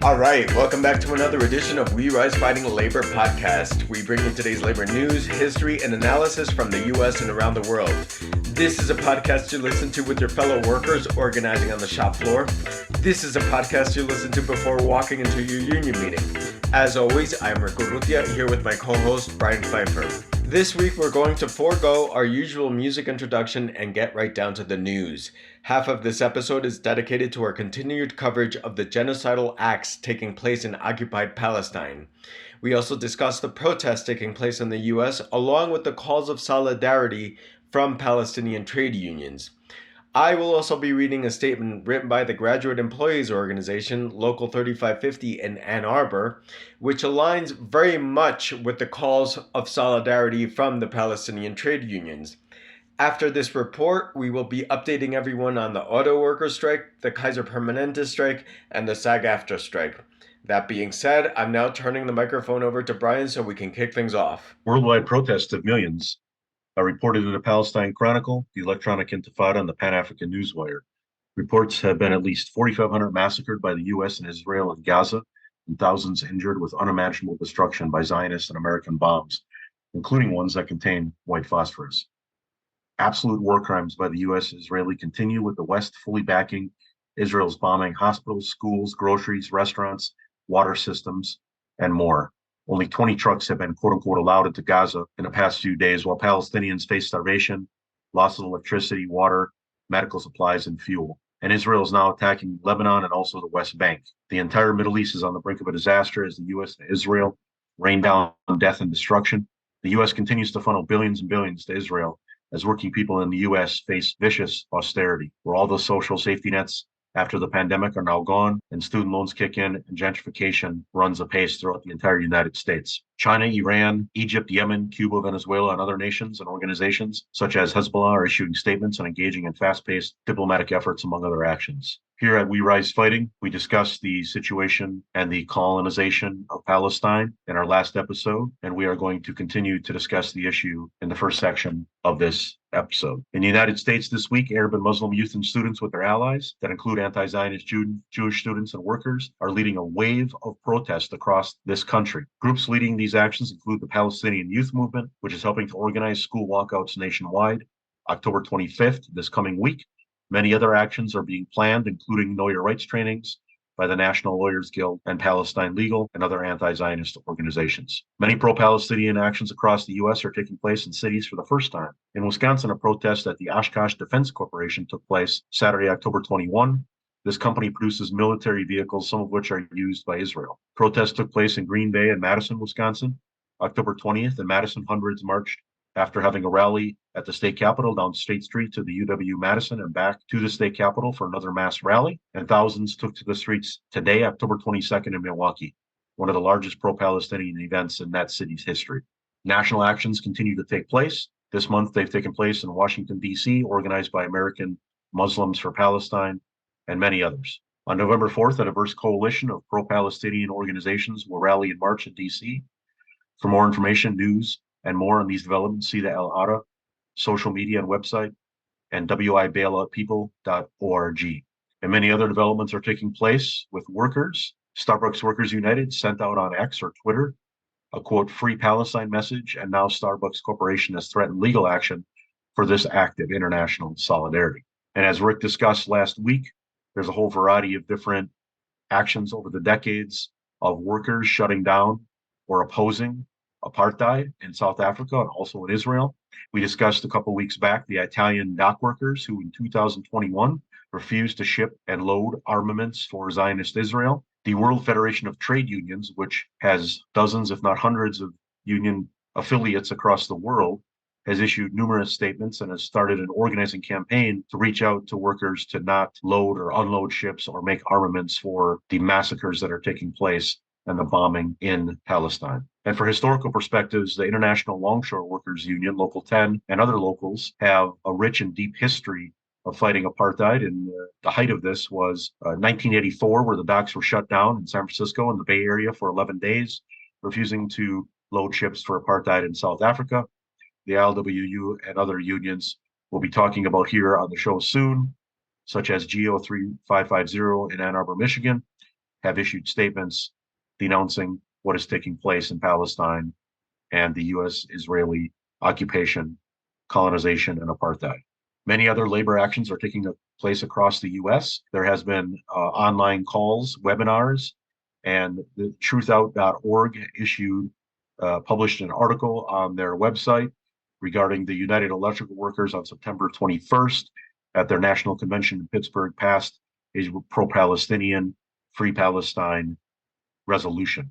All right, welcome back to another edition of We Rise Fighting Labor podcast. We bring you today's labor news, history, and analysis from the U.S. and around the world. This is a podcast you listen to with your fellow workers organizing on the shop floor. This is a podcast you listen to before walking into your union meeting. As always, I'm Rico Rutia, here with my co-host, Brian Pfeiffer. This week, we're going to forego our usual music introduction and get right down to the news. Half of this episode is dedicated to our continued coverage of the genocidal acts taking place in Occupied Palestine. We also discuss the protests taking place in the U.S., along with the calls of solidarity from Palestinian Trade Unions. I will also be reading a statement written by the Graduate Employees Organization, Local 3550 in Ann Arbor, which aligns very much with the calls of solidarity from the Palestinian Trade Unions. After this report, we will be updating everyone on the auto workers strike, the Kaiser Permanente strike, and the SAG-AFTRA strike. That being said, I'm now turning the microphone over to Brian so we can kick things off. Worldwide protests of millions are reported in the Palestine Chronicle, the Electronic Intifada, and the Pan-African Newswire. Reports have been at least 4,500 massacred by the U.S. and Israel and Gaza, and thousands injured with unimaginable destruction by Zionist and American bombs, including ones that contain white phosphorus. Absolute war crimes by the U.S. and Israeli continue, with the West fully backing Israel's bombing hospitals, schools, groceries, restaurants, water systems, and more. Only 20 trucks have been quote-unquote allowed into Gaza in the past few days, while Palestinians face starvation, loss of electricity, water, medical supplies, and fuel. And Israel is now attacking Lebanon and also the West Bank. The entire Middle East is on the brink of a disaster as the U.S. and Israel rain down death and destruction. The U.S. continues to funnel billions and billions to Israel as working people in the U.S. face vicious austerity, where all those social safety nets after the pandemic are now gone, and student loans kick in, and gentrification runs apace throughout the entire United States. China, Iran, Egypt, Yemen, Cuba, Venezuela, and other nations and organizations such as Hezbollah are issuing statements and engaging in fast-paced diplomatic efforts, among other actions. Here at We Rise Fighting, we discussed the situation and the colonization of Palestine in our last episode, and we are going to continue to discuss the issue in the first section of this episode. In the United States this week, Arab and Muslim youth and students with their allies, that include anti-Zionist Jewish students and workers, are leading a wave of protest across this country. Groups leading these actions include the Palestinian Youth Movement, which is helping to organize school walkouts nationwide, October 25th, this coming week. Many other actions are being planned, including Know Your Rights trainings by the National Lawyers Guild and Palestine Legal and other anti-Zionist organizations. Many pro-Palestinian actions across the U.S. are taking place in cities for the first time. In Wisconsin, a protest at the Oshkosh Defense Corporation took place Saturday, October 21. This company produces military vehicles, some of which are used by Israel. Protests took place in Green Bay and Madison, Wisconsin. October 20th, in Madison, hundreds marched after having a rally at the state capitol down State Street to the UW-Madison and back to the state capitol for another mass rally. And thousands took to the streets today, October 22nd, in Milwaukee, one of the largest pro-Palestinian events in that city's history. National actions continue to take place. This month, they've taken place in Washington, D.C., organized by American Muslims for Palestine and many others. On November 4th, a diverse coalition of pro-Palestinian organizations will rally in March in D.C. For more information, news, and more on these developments, see the El Ara social media and website and wibailoutpeople.org. And many other developments are taking place with workers. Starbucks Workers United sent out on X or Twitter a quote, "Free Palestine" message, and now Starbucks Corporation has threatened legal action for this act of international solidarity. And as Rick discussed last week, there's a whole variety of different actions over the decades of workers shutting down or opposing apartheid in South Africa and also in Israel. We discussed a couple weeks back the Italian dock workers who in 2021 refused to ship and load armaments for Zionist Israel. The World Federation of Trade Unions, which has dozens, if not hundreds, of union affiliates across the world, has issued numerous statements and has started an organizing campaign to reach out to workers to not load or unload ships or make armaments for the massacres that are taking place and the bombing in Palestine. And for historical perspectives, the International Longshore Workers Union, Local 10, and other locals have a rich and deep history of fighting apartheid. And the height of this was 1984, where the docks were shut down in San Francisco and the Bay Area for 11 days, refusing to load ships for apartheid in South Africa. the LWU, and other unions we'll be talking about here on the show soon, such as GO 3550 in Ann Arbor, Michigan, have issued statements denouncing what is taking place in Palestine and the U.S. Israeli occupation, colonization, and apartheid. Many other labor actions are taking place across the U.S. There has been online calls, webinars, and the truthout.org published an article on their website regarding the United Electrical Workers on September 21st at their national convention in Pittsburgh passed a pro-Palestinian, free Palestine resolution.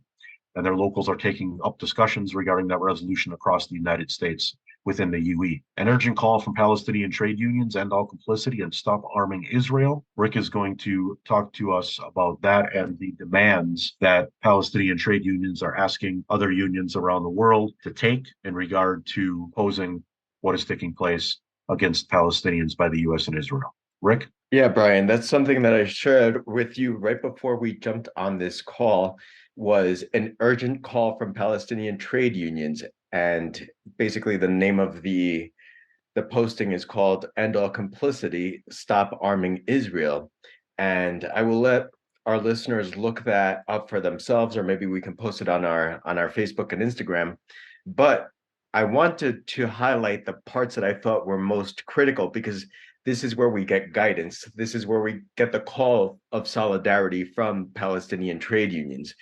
And their locals are taking up discussions regarding that resolution across the United States within the UE. An urgent call from Palestinian trade unions: end all complicity and stop arming Israel. Rick is going to talk to us about that and the demands that Palestinian trade unions are asking other unions around the world to take in regard to opposing what is taking place against Palestinians by the U.S. and Israel. Rick? Yeah, Brian, that's something that I shared with you right before we jumped on this call, was an urgent call from Palestinian trade unions. And basically the name of the posting is called End All Complicity, Stop Arming Israel. And I will let our listeners look that up for themselves, or maybe we can post it on our Facebook and Instagram. But I wanted to highlight the parts that I thought were most critical, because this is where we get guidance. This is where we get the call of solidarity from Palestinian trade unions.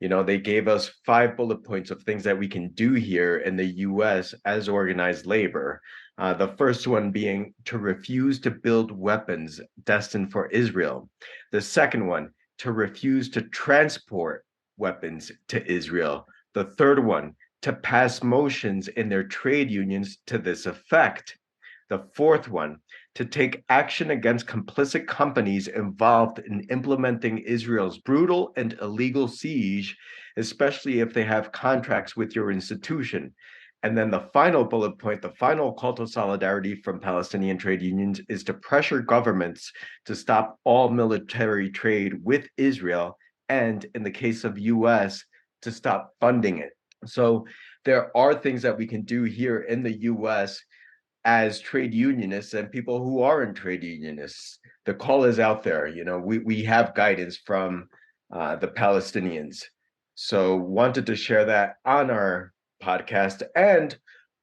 You know, they gave us 5 bullet points of things that we can do here in the US as organized labor. The first one being to refuse to build weapons destined for Israel. The second one, to refuse to transport weapons to Israel. The third one, to pass motions in their trade unions to this effect. The fourth one, to take action against complicit companies involved in implementing Israel's brutal and illegal siege, especially if they have contracts with your institution. And then the final bullet point, the final call to solidarity from Palestinian trade unions, is to pressure governments to stop all military trade with Israel, and in the case of US, to stop funding it. So there are things that we can do here in the US as trade unionists and people who aren't trade unionists. The call is out there. You know, we have guidance from the Palestinians. So wanted to share that on our podcast, and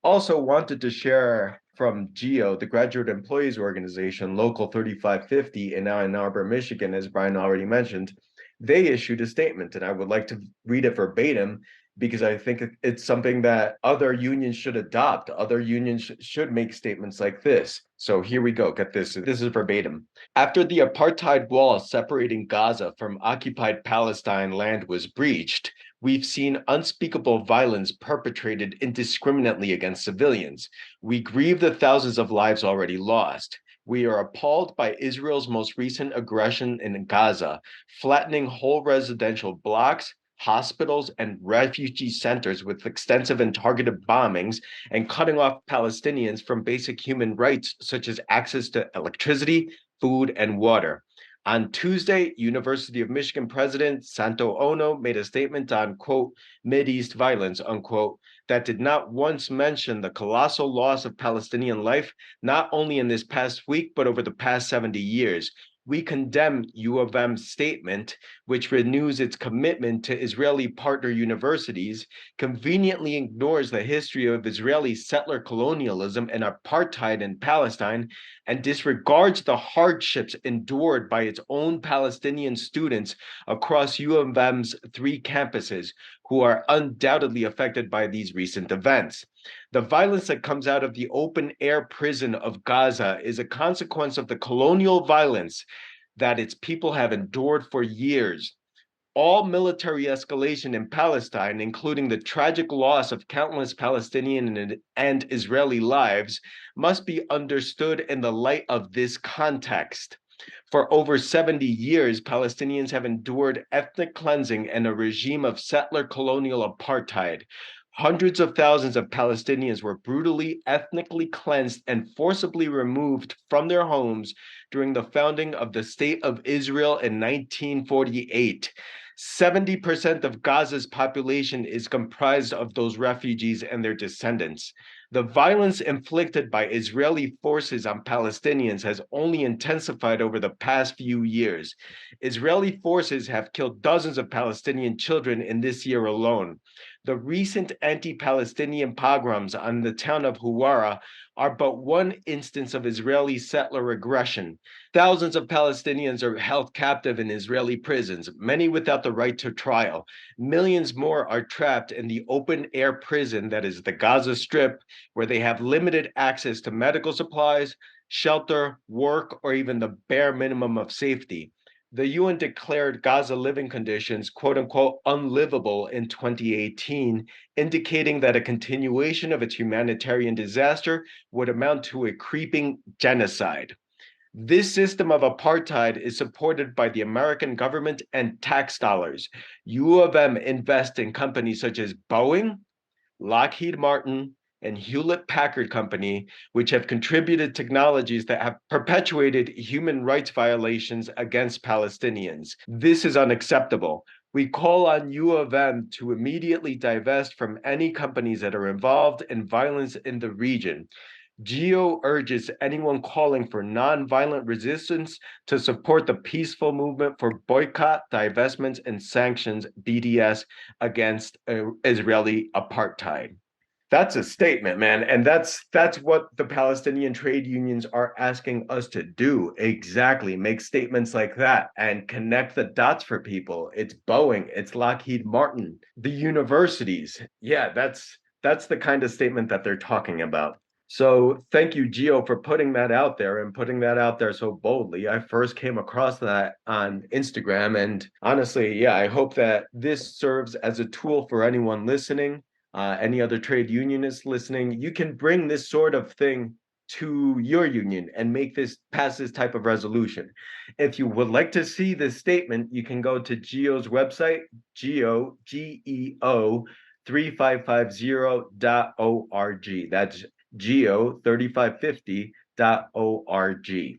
also wanted to share from GEO, the Graduate Employees Organization, Local 3550 in Ann Arbor, Michigan, as Brian already mentioned. They issued a statement, and I would like to read it verbatim, because I think it's something that other unions should adopt. Other unions should make statements like this. So here we go. Get this. This is verbatim. After the apartheid wall separating Gaza from occupied Palestine land was breached, we've seen unspeakable violence perpetrated indiscriminately against civilians. We grieve the thousands of lives already lost. We are appalled by Israel's most recent aggression in Gaza, flattening whole residential blocks, hospitals, and refugee centers with extensive and targeted bombings, and cutting off Palestinians from basic human rights such as access to electricity, food, and water. On Tuesday, University of Michigan President Santo Ono made a statement on, quote, Mideast violence, unquote, that did not once mention the colossal loss of Palestinian life, not only in this past week, but over the past 70 years. We condemn U of M's statement, which renews its commitment to Israeli partner universities, conveniently ignores the history of Israeli settler colonialism and apartheid in Palestine, and disregards the hardships endured by its own Palestinian students across U of M's 3 campuses, who are undoubtedly affected by these recent events. The violence that comes out of the open-air prison of Gaza is a consequence of the colonial violence that its people have endured for years. All military escalation in Palestine, including the tragic loss of countless Palestinian and Israeli lives, must be understood in the light of this context. For over 70 years, Palestinians have endured ethnic cleansing and a regime of settler colonial apartheid. Hundreds of thousands of Palestinians were brutally, ethnically cleansed and forcibly removed from their homes during the founding of the State of Israel in 1948. 70% of Gaza's population is comprised of those refugees and their descendants. The violence inflicted by Israeli forces on Palestinians has only intensified over the past few years. Israeli forces have killed dozens of Palestinian children in this year alone. The recent anti-Palestinian pogroms on the town of Huwara are but one instance of Israeli settler aggression. Thousands of Palestinians are held captive in Israeli prisons, many without the right to trial. Millions more are trapped in the open-air prison that is the Gaza Strip, where they have limited access to medical supplies, shelter, work, or even the bare minimum of safety. The UN declared Gaza living conditions, quote unquote, unlivable in 2018, indicating that a continuation of its humanitarian disaster would amount to a creeping genocide. This system of apartheid is supported by the American government and tax dollars. U of M invests in companies such as Boeing, Lockheed Martin, and Hewlett Packard Company, which have contributed technologies that have perpetuated human rights violations against Palestinians. This is unacceptable. We call on U of M to immediately divest from any companies that are involved in violence in the region. GEO urges anyone calling for nonviolent resistance to support the peaceful movement for boycott, divestments, and sanctions, BDS, against Israeli apartheid. That's a statement, man. And that's what the Palestinian trade unions are asking us to do. Exactly. Make statements like that and connect the dots for people. It's Boeing, it's Lockheed Martin, the universities. Yeah, that's the kind of statement that they're talking about. So thank you, Gio, for putting that out there and putting that out there so boldly. I first came across that on Instagram. And honestly, yeah, I hope that this serves as a tool for anyone listening, any other trade unionists listening. You can bring this sort of thing to your union and make this pass this type of resolution. If you would like to see this statement, you can go to Gio's website, GEO 3550.org. That's geo3550.org.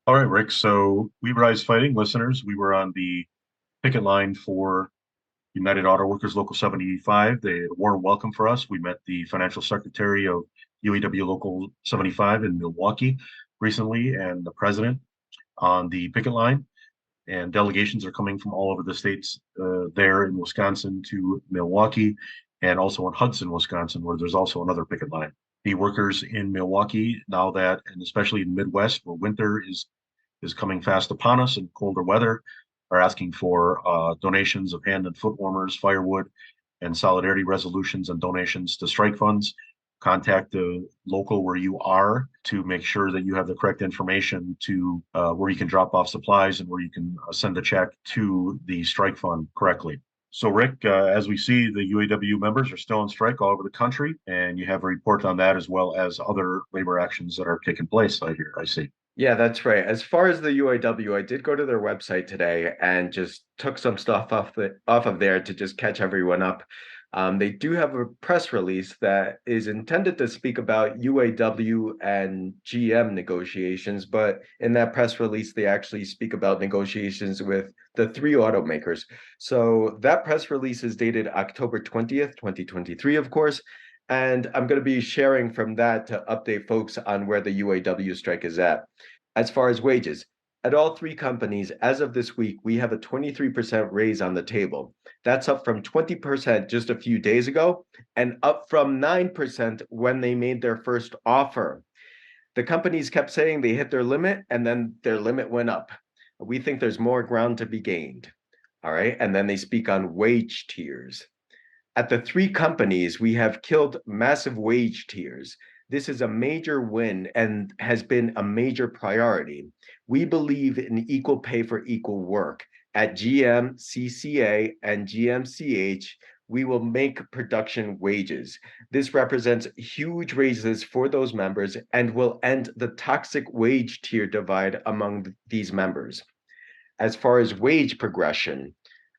All right, Rick. So we rise fighting listeners. We were on the picket line for United Auto Workers Local 75. They had a warm welcome for us. We met the financial secretary of UAW Local 75 in Milwaukee recently and the president on the picket line. And delegations are coming from all over the states there in Wisconsin to Milwaukee and also in Hudson, Wisconsin, where there's also another picket line. The workers in Milwaukee, now that, and especially in the Midwest, where winter is coming fast upon us and colder weather, are asking for donations of hand and foot warmers, firewood, and solidarity resolutions and donations to strike funds. Contact the local where you are to make sure that you have the correct information to where you can drop off supplies and where you can send a check to the strike fund correctly. So, Rick, as we see, the UAW members are still on strike all over the country, and you have a report on that as well as other labor actions that are taking place. I see. Yeah, that's right. As far as the UAW, I did go to their website today and just took some stuff off of there to just catch everyone up. They do have a press release that is intended to speak about UAW and GM negotiations, but in that press release, they actually speak about negotiations with the three automakers. So that press release is dated October 20th, 2023, of course. And I'm going to be sharing from that to update folks on where the UAW strike is at. As far as wages, at all three companies, as of this week, we have a 23% raise on the table. That's up from 20% just a few days ago and up from 9% when they made their first offer. The companies kept saying they hit their limit and then their limit went up. We think there's more ground to be gained. All right. And then they speak on wage tiers. At the three companies, we have killed massive wage tiers. This is a major win and has been a major priority. We believe in equal pay for equal work. At GM, CCA, and GMCH, we will make production wages. This represents huge raises for those members and will end the toxic wage tier divide among these members. As far as wage progression,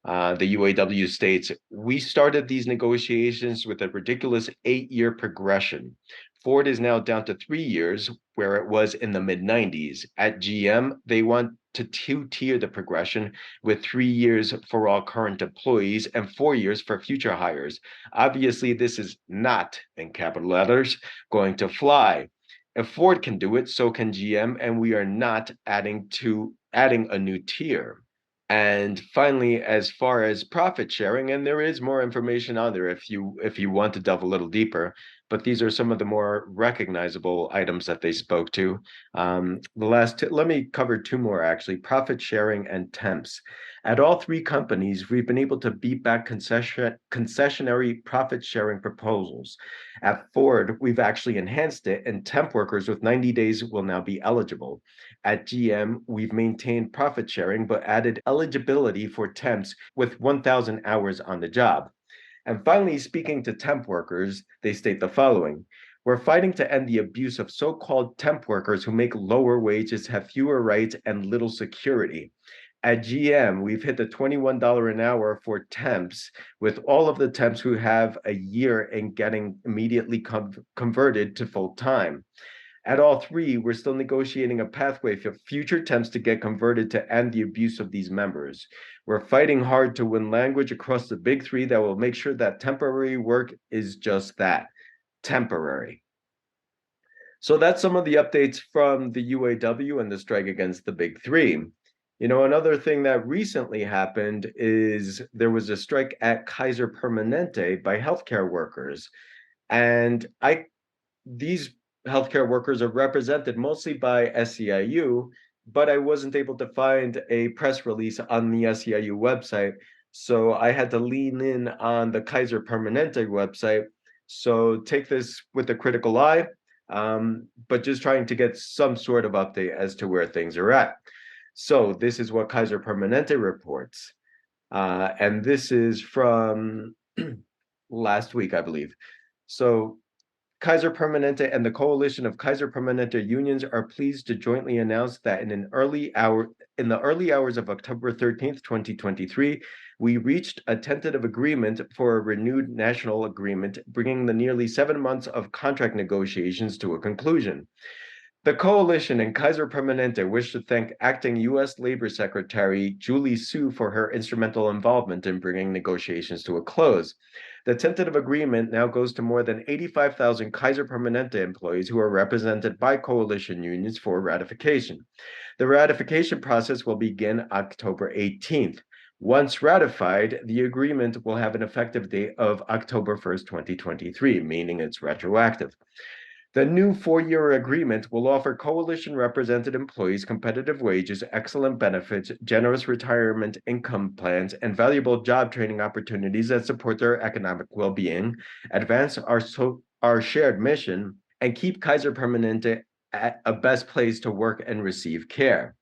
The UAW states, "We started these negotiations with a ridiculous 8-year progression. Ford is now down to 3 years, where it was in the mid-90s. At GM, they want to two-tier the progression with 3 years for all current employees and 4 years for future hires. Obviously, this is not, in capital letters, going to fly. If Ford can do it, so can GM, and we are not adding a new tier." And finally, as far as profit sharing, and there is more information on there if you want to delve a little deeper, but these are some of the more recognizable items that they spoke to. Let me cover two more actually: profit sharing and temps. At all three companies, we've been able to beat back concessionary profit sharing proposals. At Ford, we've actually enhanced it, and temp workers with 90 days will now be eligible. At GM, we've maintained profit sharing but added eligibility for temps with 1,000 hours on the job. And finally, speaking to temp workers, they state the following: "We're fighting to end the abuse of so-called temp workers who make lower wages, have fewer rights, and little security. At GM, we've hit the $21 an hour for temps, with all of the temps who have a year and getting immediately converted to full time. At all three, we're still negotiating a pathway for future temps to get converted to end the abuse of these members. We're fighting hard to win language across the big three that will make sure that temporary work is just that, temporary." So that's some of the updates from the UAW and the strike against the big three. Another thing that recently happened is there was a strike at Kaiser Permanente by healthcare workers. And these healthcare workers are represented mostly by SEIU, but I wasn't able to find a press release on the SEIU website. So I had to lean in on the Kaiser Permanente website. So take this with a critical eye, but just trying to get some sort of update as to where things are at. So this is what Kaiser Permanente reports. And this is from last week, I believe. So Kaiser Permanente and the coalition of Kaiser Permanente unions are pleased to jointly announce that in the early hours of October 13th, 2023, we reached a tentative agreement for a renewed national agreement, bringing the nearly 7 months of contract negotiations to a conclusion. The coalition and Kaiser Permanente wish to thank Acting U.S. Labor Secretary Julie Su for her instrumental involvement in bringing negotiations to a close. The tentative agreement now goes to more than 85,000 Kaiser Permanente employees who are represented by coalition unions for ratification. The ratification process will begin October 18th. Once ratified, the agreement will have an effective date of October 1st, 2023, meaning it's retroactive. The new 4-year agreement will offer coalition-represented employees competitive wages, excellent benefits, generous retirement income plans, and valuable job training opportunities that support their economic well-being, advance our shared mission, and keep Kaiser Permanente at a best place to work and receive care.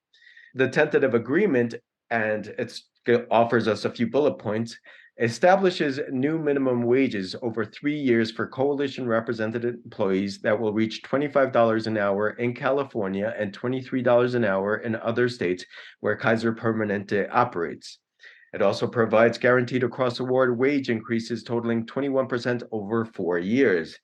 The tentative agreement, and it offers us a few bullet points, establishes new minimum wages over 3 years for coalition represented employees that will reach $25 an hour in California and $23 an hour in other states where Kaiser Permanente operates. It also provides guaranteed across-the-board wage increases totaling 21% over 4 years.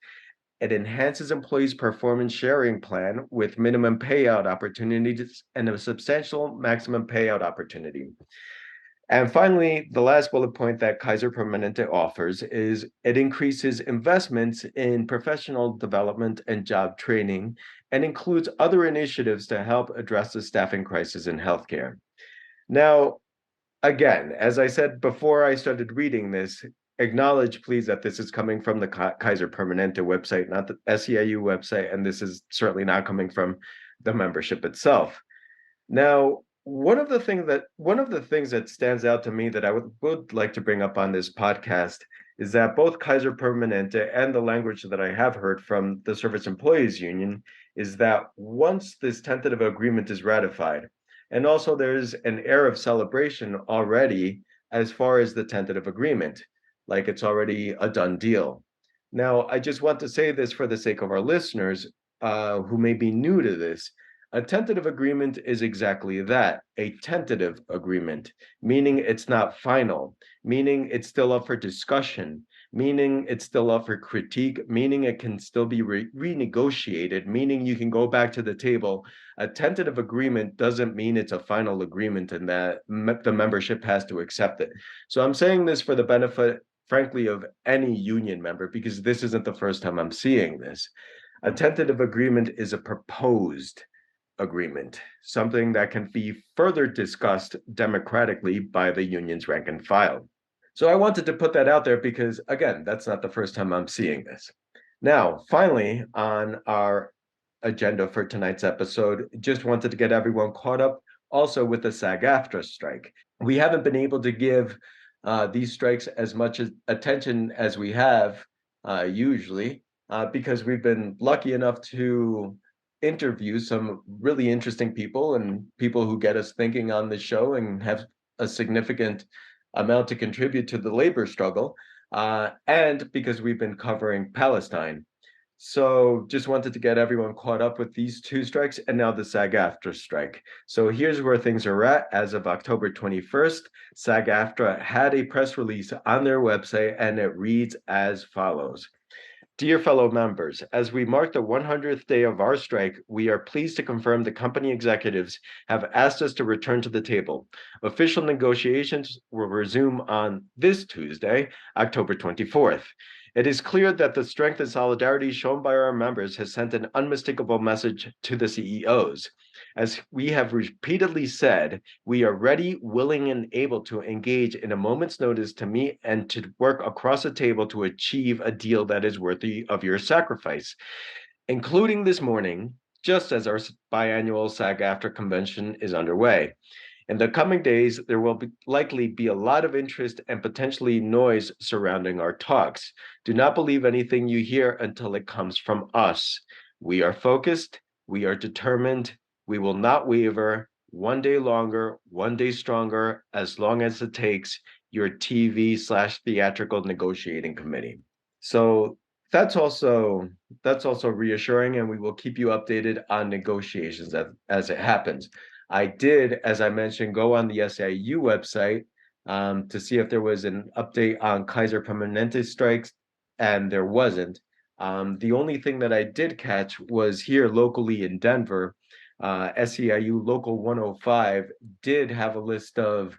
It enhances employees' performance sharing plan with minimum payout opportunities and a substantial maximum payout opportunity. And finally, the last bullet point that Kaiser Permanente offers is it increases investments in professional development and job training and includes other initiatives to help address the staffing crisis in healthcare. Now, again, as I said before I started reading this, acknowledge, please, that this is coming from the Kaiser Permanente website, not the SEIU website, and this is certainly not coming from the membership itself. Now, one of the things that stands out to me that I would like to bring up on this podcast is that both Kaiser Permanente and the language that I have heard from the Service Employees Union is that once this tentative agreement is ratified, and also there's an air of celebration already as far as the tentative agreement, like it's already a done deal. Now, I just want to say this for the sake of our listeners who may be new to this. A tentative agreement is exactly that, a tentative agreement, meaning it's not final, meaning it's still up for discussion, meaning it's still up for critique, meaning it can still be renegotiated, meaning you can go back to the table. A tentative agreement doesn't mean it's a final agreement and that the membership has to accept it. So I'm saying this for the benefit, frankly, of any union member, because this isn't the first time I'm seeing this. A tentative agreement is a proposed agreement, something that can be further discussed democratically by the union's rank and file. So I wanted to put that out there because, again, that's not the first time I'm seeing this. Now, finally, on our agenda for tonight's episode, just wanted to get everyone caught up also with the SAG-AFTRA strike. We haven't been able to give these strikes as much attention as we have usually because we've been lucky enough to interview some really interesting people and people who get us thinking on the show and have a significant amount to contribute to the labor struggle, and because we've been covering Palestine. So just wanted to get everyone caught up with these two strikes and now the SAG-AFTRA strike. So here's where things are at. As of October 21st, SAG-AFTRA had a press release on their website and it reads as follows. Dear fellow members, as we mark the 100th day of our strike, we are pleased to confirm the company executives have asked us to return to the table. Official negotiations will resume on this Tuesday, October 24th. It is clear that the strength and solidarity shown by our members has sent an unmistakable message to the CEOs. As we have repeatedly said, we are ready, willing, and able to engage in a moment's notice to meet and to work across the table to achieve a deal that is worthy of your sacrifice, including this morning, just as our biannual SAG-AFTRA convention is underway. In the coming days, there will likely be a lot of interest and potentially noise surrounding our talks. Do not believe anything you hear until it comes from us. We are focused, we are determined, we will not waver, one day longer, one day stronger, as long as it takes, your TV/theatrical negotiating committee. So that's also reassuring, and we will keep you updated on negotiations as it happens. I did, as I mentioned, go on the SEIU website to see if there was an update on Kaiser Permanente strikes, and there wasn't. The only thing that I did catch was here locally in Denver, SEIU Local 105 did have a list of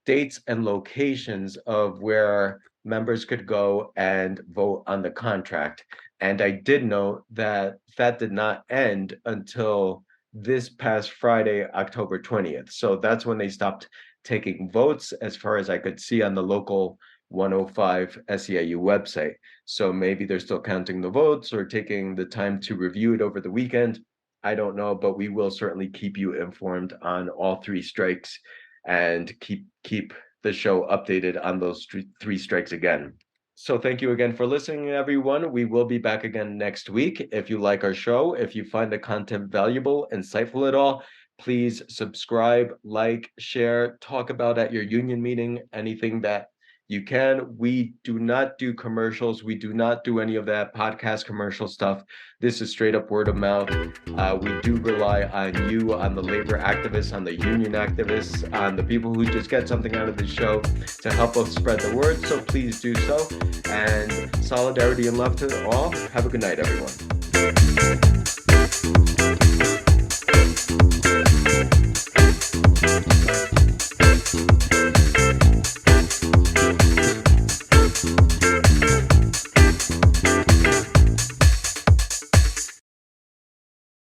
dates and locations of where members could go and vote on the contract. And I did note that that did not end until this past Friday, October 20th. So that's when they stopped taking votes, as far as I could see on the local 105 SEIU website. So maybe they're still counting the votes or taking the time to review it over the weekend. I don't know, but we will certainly keep you informed on all three strikes and keep the show updated on those three strikes again. So thank you again for listening, everyone. We will be back again next week. If you like our show, if you find the content valuable, insightful at all, please subscribe, like, share, talk about at your union meeting, anything that you can. We do not do commercials. We do not do any of that podcast commercial stuff. This is straight up word of mouth. We do rely on you, on the labor activists, on the union activists, on the people who just get something out of the show to help us spread the word. So please do so. And solidarity and love to all. Have a good night, everyone.